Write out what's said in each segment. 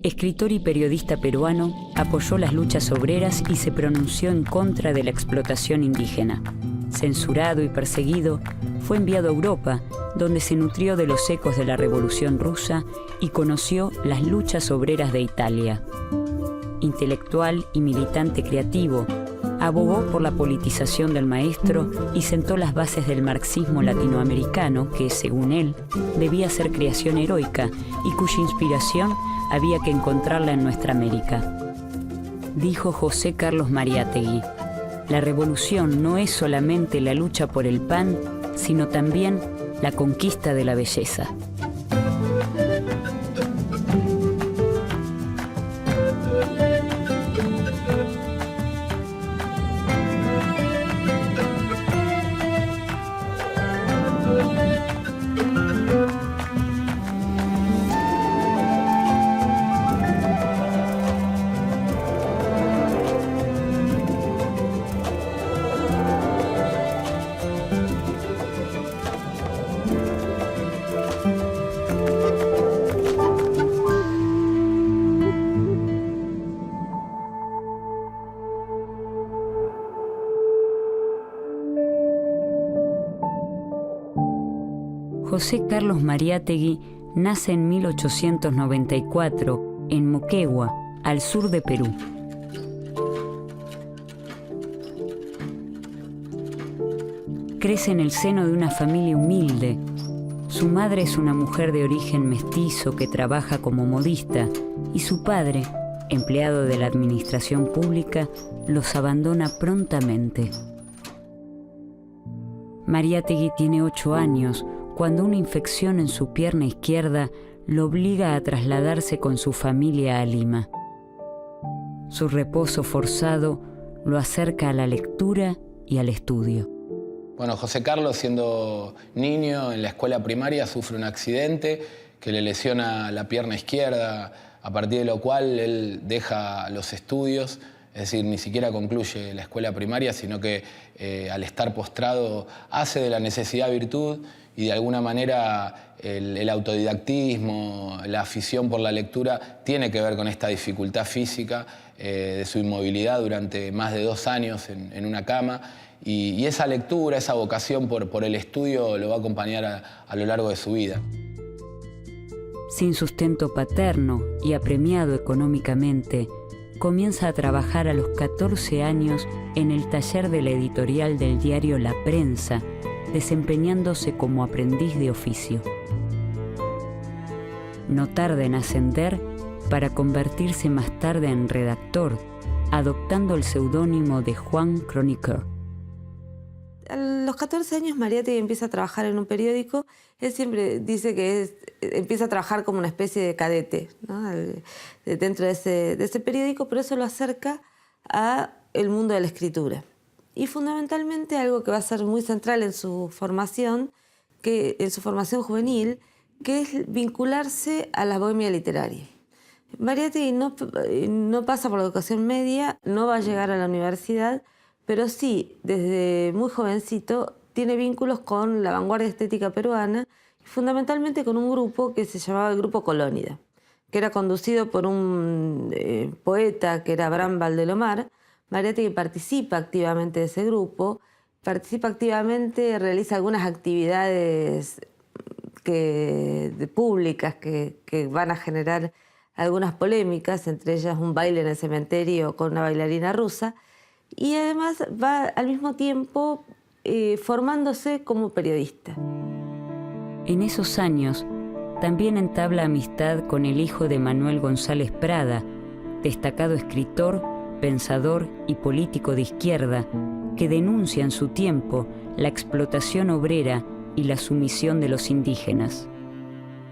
escritor y periodista peruano, apoyó las luchas obreras y se pronunció en contra de la explotación indígena. Censurado y perseguido, fue enviado a Europa, donde se nutrió de los ecos de la Revolución Rusa y conoció las luchas obreras de Italia. Intelectual y militante creativo, abogó por la politización del maestro y sentó las bases del marxismo latinoamericano que, según él, debía ser creación heroica y cuya inspiración había que encontrarla en nuestra América. Dijo José Carlos Mariátegui: la revolución no es solamente la lucha por el pan, sino también la conquista de la belleza. José Carlos Mariátegui nace en 1894 en Moquegua, al sur de Perú. Crece en el seno de una familia humilde. Su madre es una mujer de origen mestizo que trabaja como modista y su padre, empleado de la administración pública, los abandona prontamente. Mariátegui tiene 8 años cuando una infección en su pierna izquierda lo obliga a trasladarse con su familia a Lima. Su reposo forzado lo acerca a la lectura y al estudio. Bueno, José Carlos, siendo niño en la escuela primaria, sufre un accidente que le lesiona la pierna izquierda, a partir de lo cual él deja los estudios, es decir, ni siquiera concluye la escuela primaria, sino que al estar postrado hace de la necesidad virtud y de alguna manera el autodidactismo, la afición por la lectura tiene que ver con esta dificultad física de su inmovilidad durante más de 2 años en una cama. Y esa lectura, esa vocación por el estudio lo va a acompañar a lo largo de su vida. Sin sustento paterno y apremiado económicamente, comienza a trabajar a los 14 años en el taller de la editorial del diario La Prensa, desempeñándose como aprendiz de oficio. No tarda en ascender para convertirse más tarde en redactor, adoptando el seudónimo de Juan Chroniqueur. A los 14 años Mariátegui empieza a trabajar en un periódico. Él siempre dice que empieza a trabajar como una especie de cadete, ¿no? Dentro de ese periódico, pero eso lo acerca al mundo de la escritura. Y fundamentalmente algo que va a ser muy central en su formación juvenil, que es vincularse a la bohemia literaria. Mariátegui no pasa por la educación media, no va a llegar a la universidad, pero sí, desde muy jovencito, tiene vínculos con la vanguardia estética peruana, fundamentalmente con un grupo que se llamaba el Grupo Colónida, que era conducido por un poeta que era Abraham Valdelomar. Mariátegui participa activamente de ese grupo, realiza algunas actividades públicas que van a generar algunas polémicas, entre ellas un baile en el cementerio con una bailarina rusa, y además va al mismo tiempo formándose como periodista. En esos años también entabla amistad con el hijo de Manuel González Prada, destacado escritor, pensador y político de izquierda que denuncia en su tiempo la explotación obrera y la sumisión de los indígenas.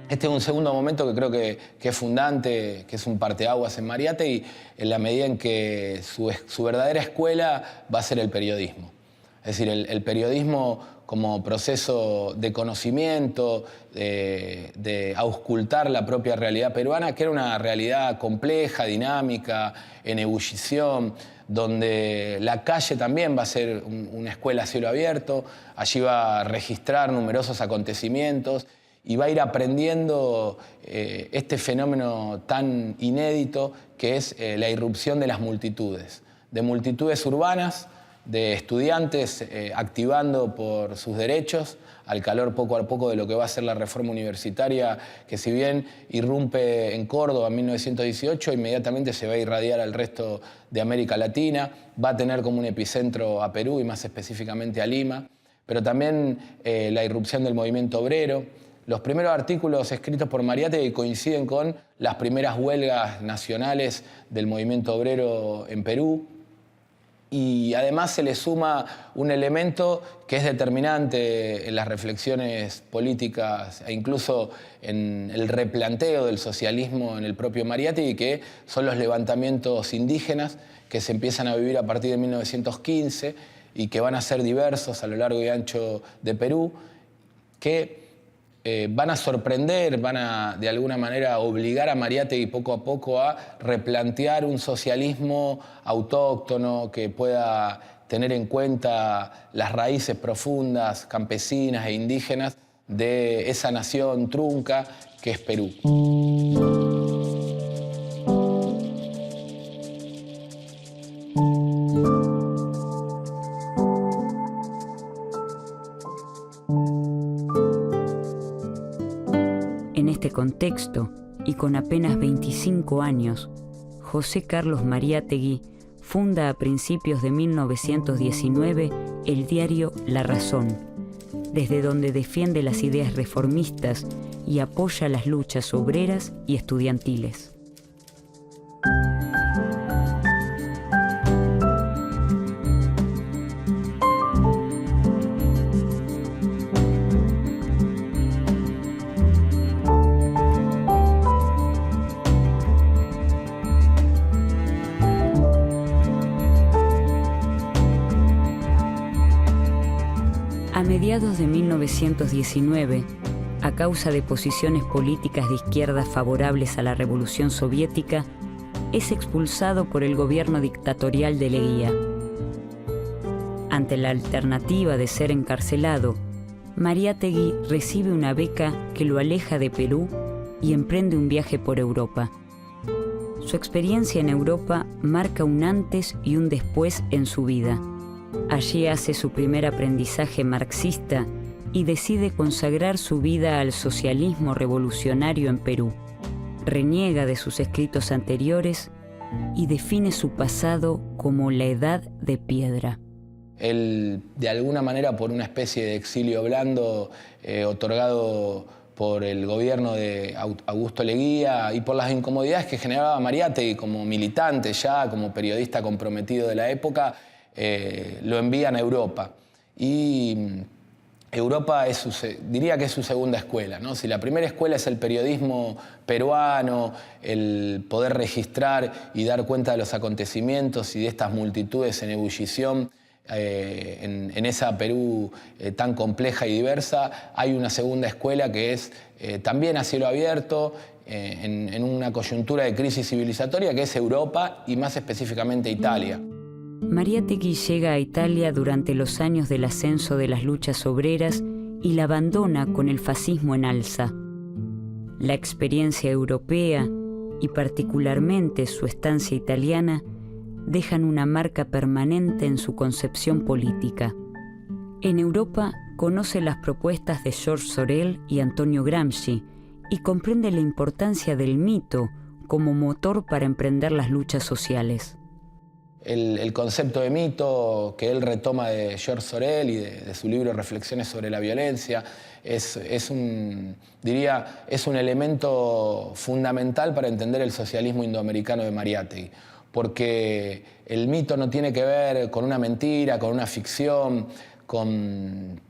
Este es un segundo momento que creo que es fundante, que es un parteaguas en Mariátegui, en la medida en que su verdadera escuela va a ser el periodismo. Es decir, el periodismo como proceso de conocimiento, de auscultar la propia realidad peruana, que era una realidad compleja, dinámica, en ebullición, donde la calle también va a ser una escuela a cielo abierto. Allí va a registrar numerosos acontecimientos y va a ir aprendiendo este fenómeno tan inédito que es la irrupción de las multitudes, de multitudes urbanas, de estudiantes activando por sus derechos, al calor poco a poco de lo que va a ser la reforma universitaria, que si bien irrumpe en Córdoba en 1918, inmediatamente se va a irradiar al resto de América Latina, va a tener como un epicentro a Perú y más específicamente a Lima, pero también la irrupción del movimiento obrero. Los primeros artículos escritos por Mariátegui coinciden con las primeras huelgas nacionales del movimiento obrero en Perú. Y además se le suma un elemento que es determinante en las reflexiones políticas e incluso en el replanteo del socialismo en el propio Mariátegui, que son los levantamientos indígenas que se empiezan a vivir a partir de 1915 y que van a ser diversos a lo largo y ancho de Perú, que van a sorprender, van a de alguna manera obligar a Mariátegui poco a poco a replantear un socialismo autóctono que pueda tener en cuenta las raíces profundas, campesinas e indígenas de esa nación trunca que es Perú. En este contexto, y con apenas 25 años, José Carlos Mariátegui funda a principios de 1919 el diario La Razón, desde donde defiende las ideas reformistas y apoya las luchas obreras y estudiantiles. A mediados de 1919, a causa de posiciones políticas de izquierda favorables a la Revolución Soviética, es expulsado por el gobierno dictatorial de Leguía. Ante la alternativa de ser encarcelado, Mariátegui recibe una beca que lo aleja de Perú y emprende un viaje por Europa. Su experiencia en Europa marca un antes y un después en su vida. Allí hace su primer aprendizaje marxista y decide consagrar su vida al socialismo revolucionario en Perú. Reniega de sus escritos anteriores y define su pasado como la Edad de Piedra. Él, de alguna manera, por una especie de exilio blando otorgado por el gobierno de Augusto Leguía y por las incomodidades que generaba Mariátegui como militante ya, como periodista comprometido de la época, lo envían a Europa. Y Europa diría que es su segunda escuela, ¿no? Si la primera escuela es el periodismo peruano, el poder registrar y dar cuenta de los acontecimientos y de estas multitudes en ebullición en esa Perú tan compleja y diversa, hay una segunda escuela que es también a cielo abierto, en una coyuntura de crisis civilizatoria, que es Europa y más específicamente Italia. Mariátegui llega a Italia durante los años del ascenso de las luchas obreras y la abandona con el fascismo en alza. La experiencia europea y particularmente su estancia italiana dejan una marca permanente en su concepción política. En Europa conoce las propuestas de Georges Sorel y Antonio Gramsci y comprende la importancia del mito como motor para emprender las luchas sociales. El concepto de mito que él retoma de Georges Sorel y de su libro Reflexiones sobre la violencia es un elemento fundamental para entender el socialismo indoamericano de Mariátegui, porque el mito no tiene que ver con una mentira, con una ficción, con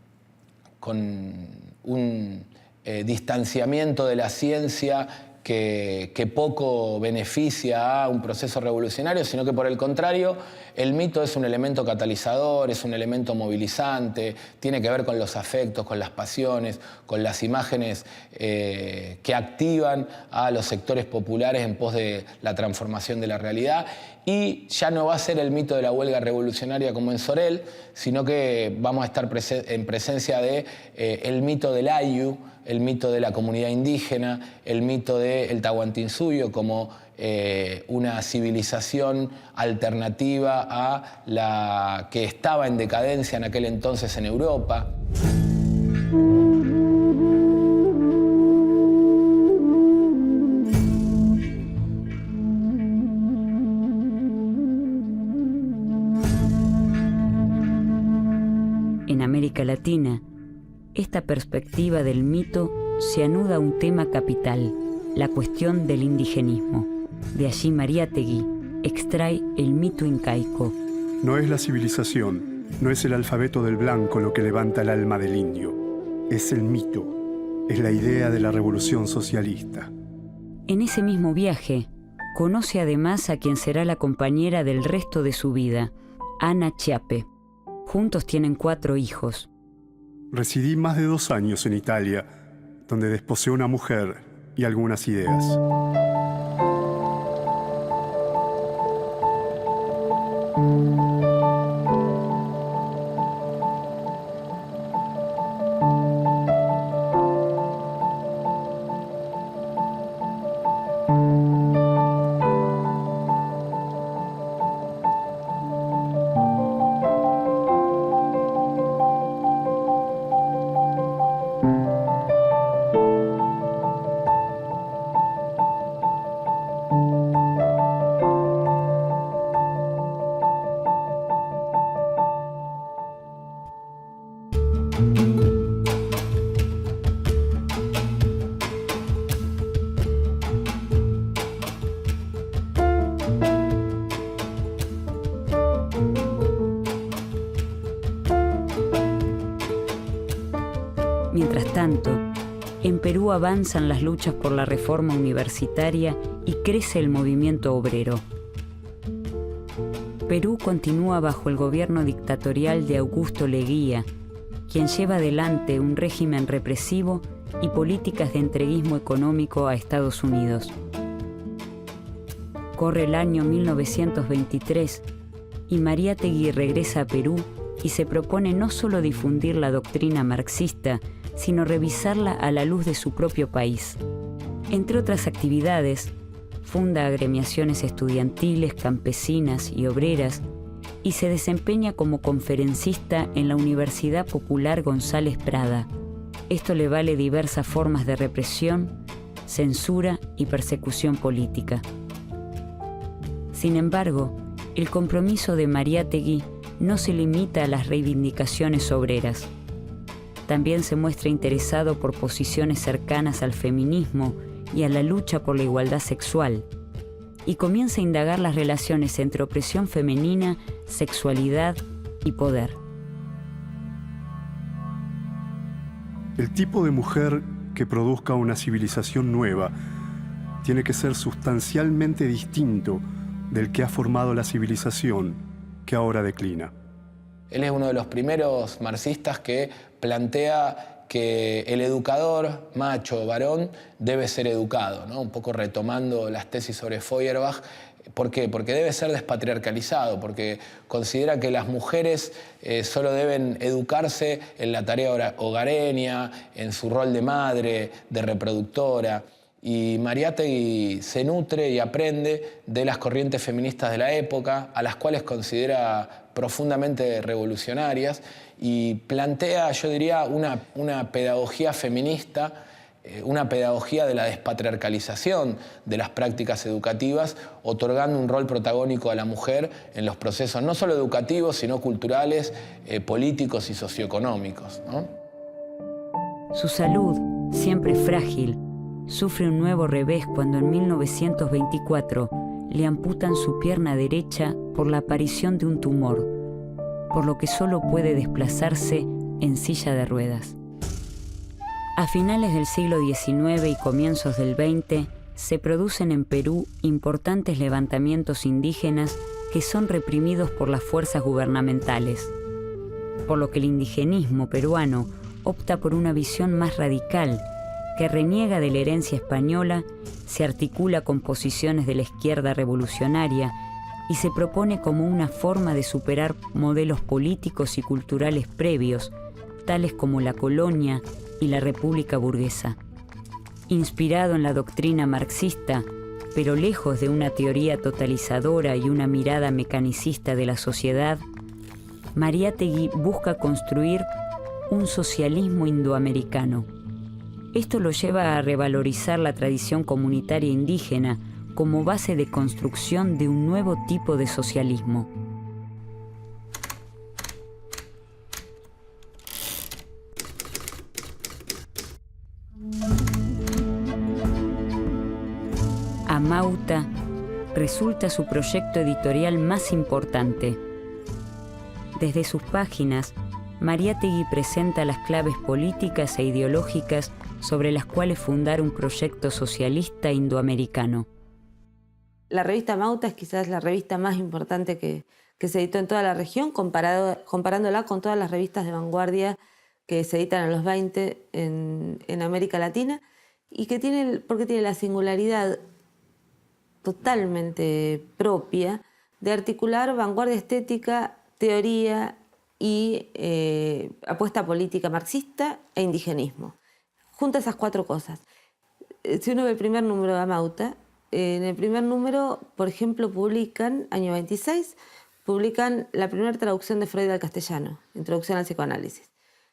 un distanciamiento de la ciencia que poco beneficia a un proceso revolucionario, sino que por el contrario, el mito es un elemento catalizador, es un elemento movilizante, tiene que ver con los afectos, con las pasiones, con las imágenes que activan a los sectores populares en pos de la transformación de la realidad. Y ya no va a ser el mito de la huelga revolucionaria como en Sorel, sino que vamos a estar en presencia de el mito del Ayllu, el mito de la comunidad indígena, el mito del Tahuantinsuyo como una civilización alternativa a la que estaba en decadencia en aquel entonces en Europa. En América Latina, esta perspectiva del mito se anuda a un tema capital, la cuestión del indigenismo. De allí Mariátegui extrae el mito incaico. No es la civilización, no es el alfabeto del blanco lo que levanta el alma del indio. Es el mito, es la idea de la revolución socialista. En ese mismo viaje, conoce además a quien será la compañera del resto de su vida, Ana Chiappe. Juntos tienen 4 hijos. Residí más de 2 años en Italia, donde desposé una mujer y algunas ideas. Mientras tanto, en Perú avanzan las luchas por la reforma universitaria y crece el movimiento obrero. Perú continúa bajo el gobierno dictatorial de Augusto Leguía, quien lleva adelante un régimen represivo y políticas de entreguismo económico a Estados Unidos. Corre el año 1923 y Mariátegui regresa a Perú y se propone no solo difundir la doctrina marxista, sino revisarla a la luz de su propio país. Entre otras actividades, funda agremiaciones estudiantiles, campesinas y obreras y se desempeña como conferencista en la Universidad Popular González Prada. Esto le vale diversas formas de represión, censura y persecución política. Sin embargo, el compromiso de Mariátegui no se limita a las reivindicaciones obreras. También se muestra interesado por posiciones cercanas al feminismo y a la lucha por la igualdad sexual, y comienza a indagar las relaciones entre opresión femenina, sexualidad y poder. El tipo de mujer que produzca una civilización nueva tiene que ser sustancialmente distinto del que ha formado la civilización que ahora declina. Él es uno de los primeros marxistas que plantea que el educador, macho, varón, debe ser educado, ¿no? Un poco retomando las tesis sobre Feuerbach. ¿Por qué? Porque debe ser despatriarcalizado, porque considera que las mujeres solo deben educarse en la tarea hogareña, en su rol de madre, de reproductora. Y Mariátegui se nutre y aprende de las corrientes feministas de la época, a las cuales considera profundamente revolucionarias, y plantea, yo diría, una pedagogía feminista, una pedagogía de la despatriarcalización de las prácticas educativas, otorgando un rol protagónico a la mujer en los procesos no solo educativos, sino culturales, políticos y socioeconómicos, ¿no? Su salud, siempre frágil, sufre un nuevo revés cuando en 1924 le amputan su pierna derecha por la aparición de un tumor, por lo que solo puede desplazarse en silla de ruedas. A finales del siglo XIX y comienzos del XX se producen en Perú importantes levantamientos indígenas que son reprimidos por las fuerzas gubernamentales, por lo que el indigenismo peruano opta por una visión más radical que reniega de la herencia española, se articula con posiciones de la izquierda revolucionaria y se propone como una forma de superar modelos políticos y culturales previos, tales como la colonia y la república burguesa. Inspirado en la doctrina marxista, pero lejos de una teoría totalizadora y una mirada mecanicista de la sociedad, Mariátegui busca construir un socialismo indoamericano. Esto lo lleva a revalorizar la tradición comunitaria indígena como base de construcción de un nuevo tipo de socialismo. Amauta resulta su proyecto editorial más importante. Desde sus páginas, Mariátegui presenta las claves políticas e ideológicas sobre las cuales fundar un proyecto socialista indoamericano. La revista Amauta es quizás la revista más importante que se editó en toda la región, comparándola con todas las revistas de vanguardia que se editan en los 20 en América Latina, y que porque tiene la singularidad totalmente propia de articular vanguardia estética, teoría y apuesta política marxista e indigenismo. Junta esas cuatro cosas. Si uno ve el primer número de Amauta, en el primer número, por ejemplo, año 26, publican la primera traducción de Freud al castellano, Introducción al psicoanálisis.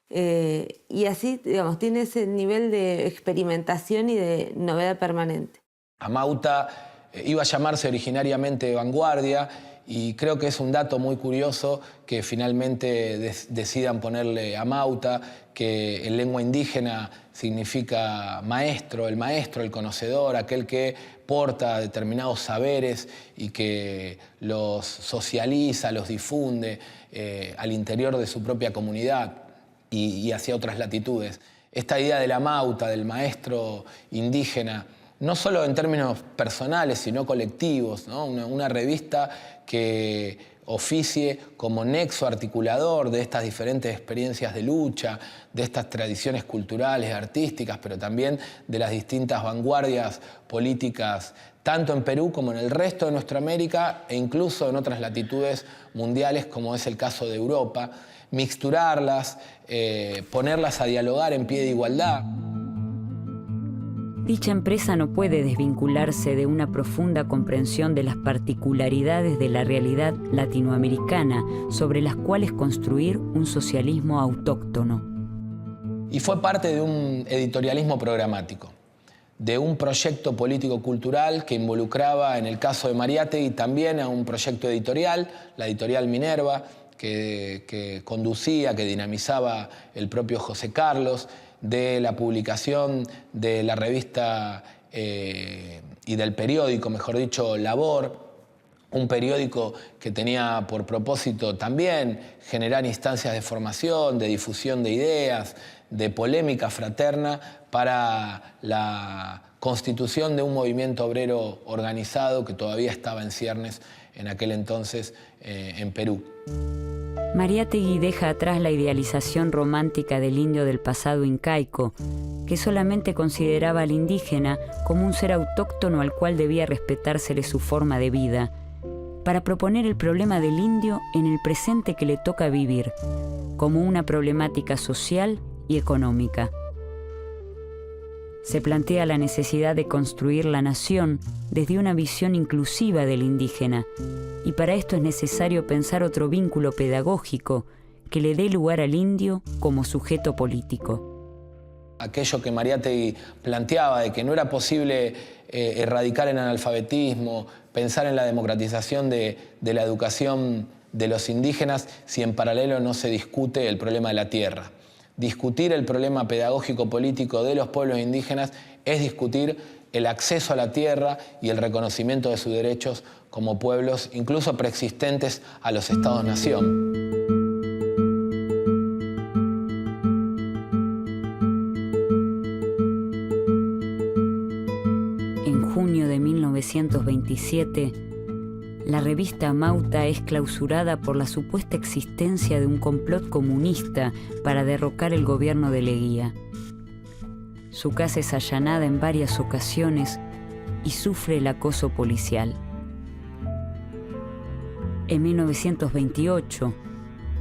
Y así, digamos, tiene ese nivel de experimentación y de novedad permanente. Amauta iba a llamarse originariamente Vanguardia, y creo que es un dato muy curioso que finalmente decidan ponerle Amauta, que en lengua indígena significa maestro, el conocedor, aquel que porta determinados saberes y que los socializa, los difunde al interior de su propia comunidad y hacia otras latitudes. Esta idea del Amauta, del maestro indígena, no solo en términos personales, sino colectivos, ¿no? Una revista que oficie como nexo articulador de estas diferentes experiencias de lucha, de estas tradiciones culturales, artísticas, pero también de las distintas vanguardias políticas, tanto en Perú como en el resto de nuestra América e incluso en otras latitudes mundiales, como es el caso de Europa, mixturarlas, ponerlas a dialogar en pie de igualdad. Dicha empresa no puede desvincularse de una profunda comprensión de las particularidades de la realidad latinoamericana sobre las cuales construir un socialismo autóctono. Y fue parte de un editorialismo programático, de un proyecto político-cultural que involucraba, en el caso de Mariátegui, también a un proyecto editorial, la editorial Minerva, que conducía, que dinamizaba el propio José Carlos, de la publicación de la revista y del periódico, mejor dicho, Labor, un periódico que tenía por propósito también generar instancias de formación, de difusión de ideas, de polémica fraterna para la constitución de un movimiento obrero organizado que todavía estaba en ciernes en aquel entonces en Perú. Mariátegui deja atrás la idealización romántica del indio del pasado incaico, que solamente consideraba al indígena como un ser autóctono al cual debía respetársele su forma de vida, para proponer el problema del indio en el presente que le toca vivir, como una problemática social y económica. Se plantea la necesidad de construir la nación desde una visión inclusiva del indígena, y para esto es necesario pensar otro vínculo pedagógico que le dé lugar al indio como sujeto político. Aquello que Mariátegui planteaba de que no era posible erradicar el analfabetismo, pensar en la democratización de la educación de los indígenas si en paralelo no se discute el problema de la tierra. Discutir el problema pedagógico-político de los pueblos indígenas es discutir el acceso a la tierra y el reconocimiento de sus derechos como pueblos, incluso preexistentes a los estados-nación. En junio de 1927, la revista Amauta es clausurada por la supuesta existencia de un complot comunista para derrocar el gobierno de Leguía. Su casa es allanada en varias ocasiones y sufre el acoso policial. En 1928,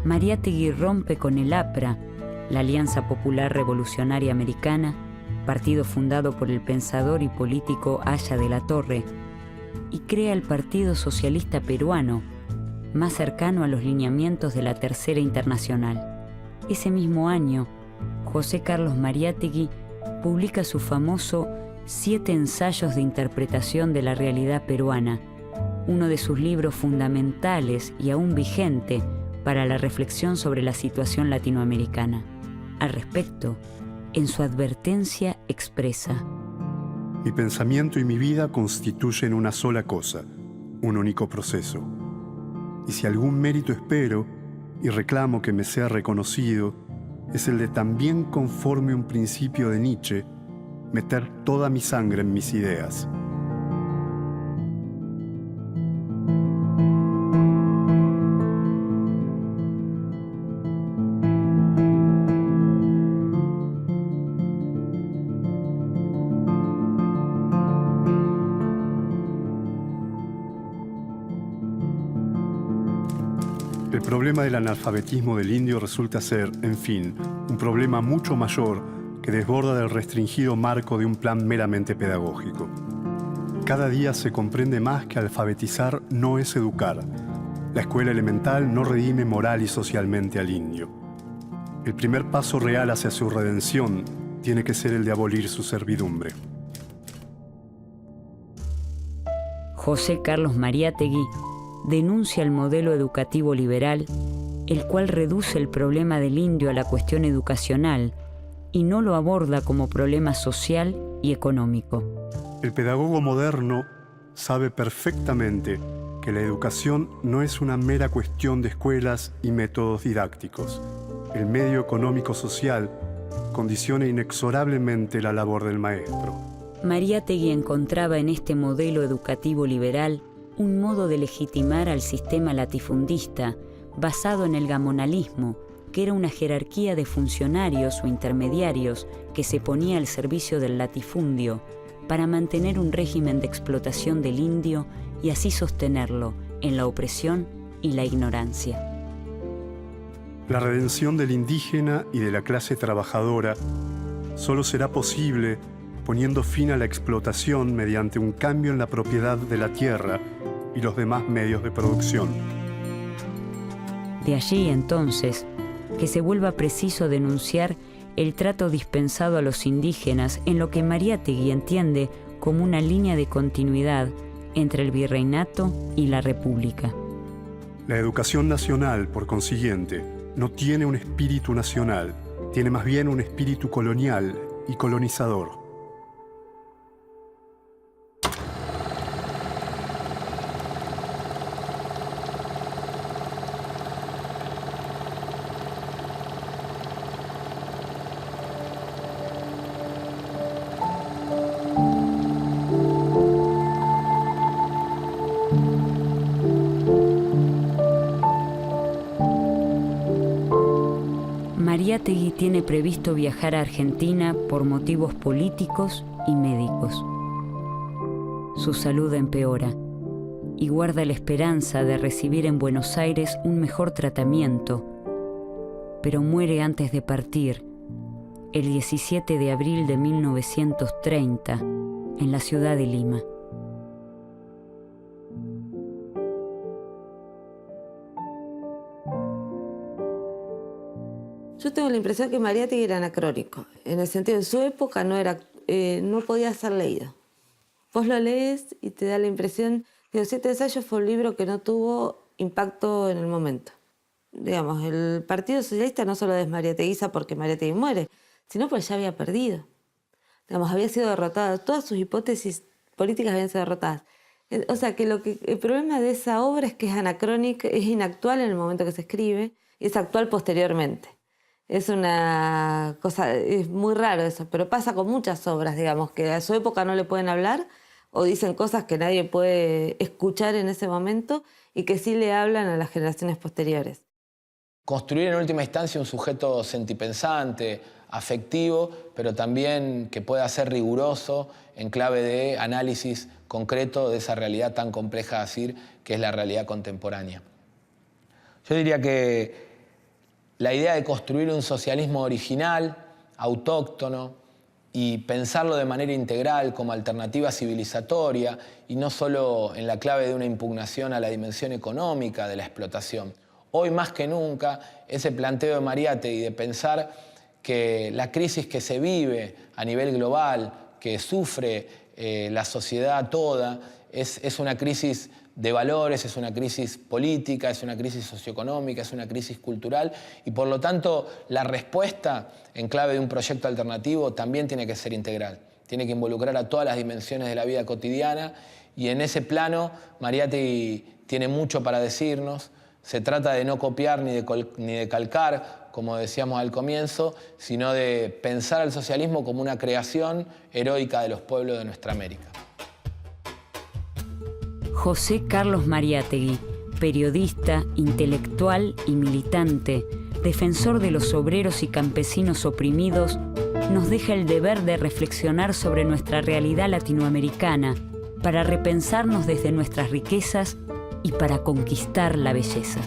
Mariátegui rompe con el APRA, la Alianza Popular Revolucionaria Americana, partido fundado por el pensador y político Aya de la Torre, y crea el Partido Socialista Peruano, más cercano a los lineamientos de la Tercera Internacional. Ese mismo año, José Carlos Mariátegui publica su famoso 7 ensayos de interpretación de la realidad peruana, uno de sus libros fundamentales y aún vigente para la reflexión sobre la situación latinoamericana. Al respecto, en su advertencia expresa: Mi pensamiento y mi vida constituyen una sola cosa, un único proceso. Y si algún mérito espero y reclamo que me sea reconocido, es el de también, conforme un principio de Nietzsche, meter toda mi sangre en mis ideas. El problema del analfabetismo del indio resulta ser, en fin, un problema mucho mayor que desborda del restringido marco de un plan meramente pedagógico. Cada día se comprende más que alfabetizar no es educar. La escuela elemental no redime moral y socialmente al indio. El primer paso real hacia su redención tiene que ser el de abolir su servidumbre. José Carlos Mariátegui denuncia el modelo educativo liberal, el cual reduce el problema del indio a la cuestión educacional y no lo aborda como problema social y económico. El pedagogo moderno sabe perfectamente que la educación no es una mera cuestión de escuelas y métodos didácticos. El medio económico-social condiciona inexorablemente la labor del maestro. Mariátegui encontraba en este modelo educativo liberal un modo de legitimar al sistema latifundista basado en el gamonalismo, que era una jerarquía de funcionarios o intermediarios que se ponía al servicio del latifundio para mantener un régimen de explotación del indio y así sostenerlo en la opresión y la ignorancia. La redención del indígena y de la clase trabajadora solo será posible poniendo fin a la explotación mediante un cambio en la propiedad de la tierra y los demás medios de producción. De allí, entonces, que se vuelva preciso denunciar el trato dispensado a los indígenas en lo que Mariátegui entiende como una línea de continuidad entre el virreinato y la república. La educación nacional, por consiguiente, no tiene un espíritu nacional, tiene más bien un espíritu colonial y colonizador. Mariátegui tiene previsto viajar a Argentina por motivos políticos y médicos. Su salud empeora y guarda la esperanza de recibir en Buenos Aires un mejor tratamiento, pero muere antes de partir, el 17 de abril de 1930, en la ciudad de Lima. Yo tengo la impresión que Mariátegui era anacrónico, en el sentido de su época no podía ser leído. Vos lo lees y te da la impresión que Los 7 ensayos fue un libro que no tuvo impacto en el momento. Digamos, el Partido Socialista no solo desmariáteguiza porque Mariátegui muere, sino porque ya había perdido. Digamos, había sido derrotado, todas sus hipótesis políticas habían sido derrotadas. O sea, que el problema de esa obra es que es anacrónica, es inactual en el momento que se escribe y es actual posteriormente. Es una cosa, es muy raro eso, pero pasa con muchas obras, digamos, que a su época no le pueden hablar o dicen cosas que nadie puede escuchar en ese momento y que sí le hablan a las generaciones posteriores. Construir en última instancia un sujeto sentipensante, afectivo, pero también que pueda ser riguroso en clave de análisis concreto de esa realidad tan compleja de decir que es la realidad contemporánea. Yo diría que la idea de construir un socialismo original, autóctono, y pensarlo de manera integral como alternativa civilizatoria y no solo en la clave de una impugnación a la dimensión económica de la explotación. Hoy más que nunca, ese planteo de Mariátegui de pensar que la crisis que se vive a nivel global, que sufre la sociedad toda, es una crisis de valores, es una crisis política, es una crisis socioeconómica, es una crisis cultural y por lo tanto la respuesta en clave de un proyecto alternativo también tiene que ser integral, tiene que involucrar a todas las dimensiones de la vida cotidiana y en ese plano Mariátegui tiene mucho para decirnos. Se trata de no copiar ni de calcar, como decíamos al comienzo, sino de pensar al socialismo como una creación heroica de los pueblos de nuestra América. José Carlos Mariátegui, periodista, intelectual y militante, defensor de los obreros y campesinos oprimidos, nos deja el deber de reflexionar sobre nuestra realidad latinoamericana para repensarnos desde nuestras riquezas y para conquistar la belleza.